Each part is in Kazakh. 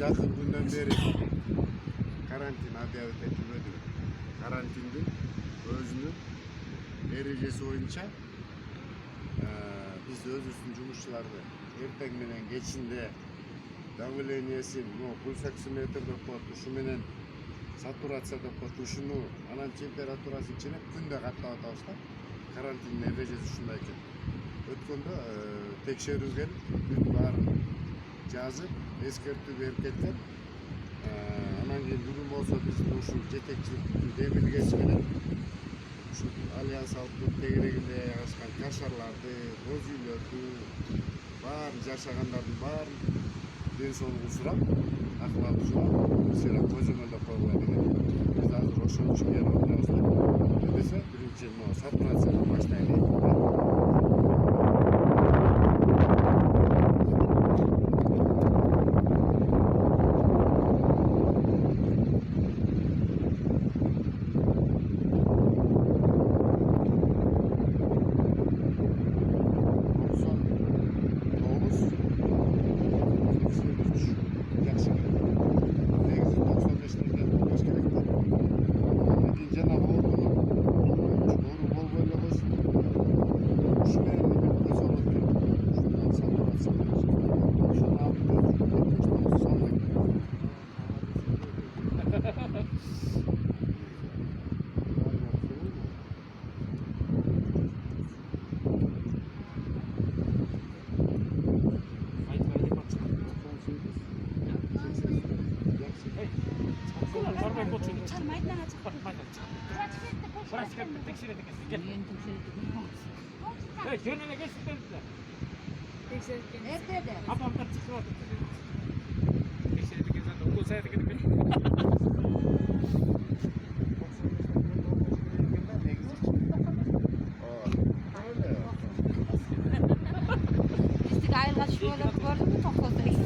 Жақын күнден бері карантин объявить етілмеді. Карантиндің өзінің ережесі бойынша biz özüstün жұмысшыларды ертең менен кечинде давлениесин пульсоксиметр деп коет, ушу менен сатурация деп коет, ушуну анан температурасын ченеп күндө каттап атабыз да. Карантин ережеси ушундай экен. Өткөндө текшерүүгө бүт баарын жазып, эскертүү берип кеткен. Анан кийин бүгүн болсо биздин ушул жетекчиликтин демилгеси менен ушул альянс алып тегерегинде жайгашкан кашарларды, боз үйлөрдү, баарын жашагандардын баарын ден соолугун сурап, акыбалды сурап, силер көзөмөлдөп койгула деген. Биз азыр ошон үчүн келип атабыз да. Десе, биринчи сатурацияны баштайлы. Жөніне кесіп берділер. Тексеріп Эртеде. Апамдар çıkып атып. Тексеріп келген укол саяты кетіп кетті. Bizdik ayılga şöyle gördün mü 98?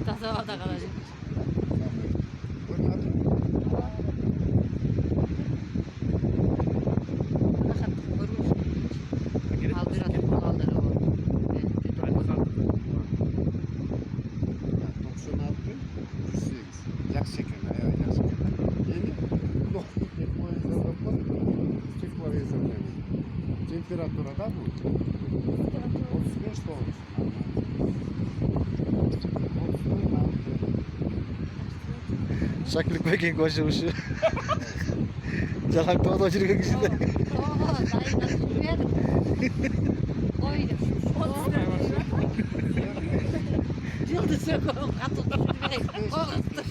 Tasavvada kalacak. Температурада bu 35 doğmuş. Şaklık bekin koşulmuşu. Jalak doğdu çürüken kişide. Oho, dayı nasıl verdim? Koydum. Yıldız yok, katıldı. Oldu.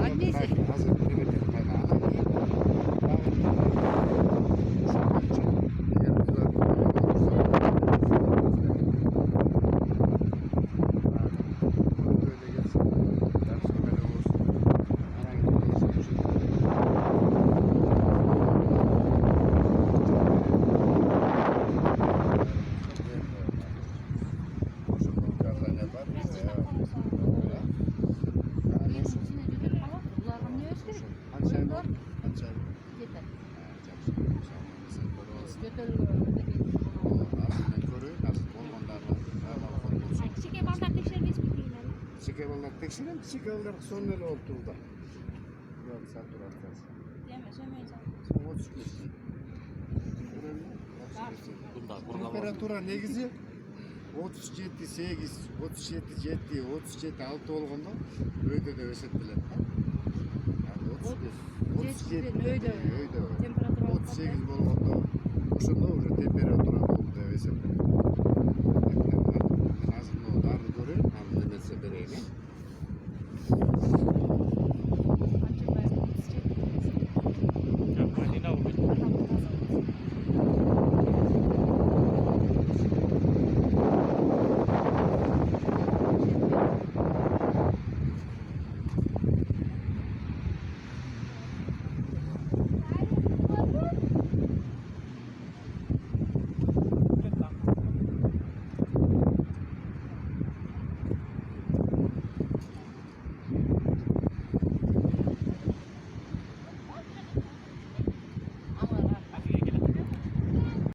Annesi. Çikeballar tekşiren, çikeballar sonra ne oldu burada? Yok, saturasyası. Deme, söylemeyeceğim. Sen 35. Temperatura negizi 37, 8, 37, 7, 37, 6 болгондо өйдө деп эсептелет. 35, 37, өйдө. Temperatura 38 болгондо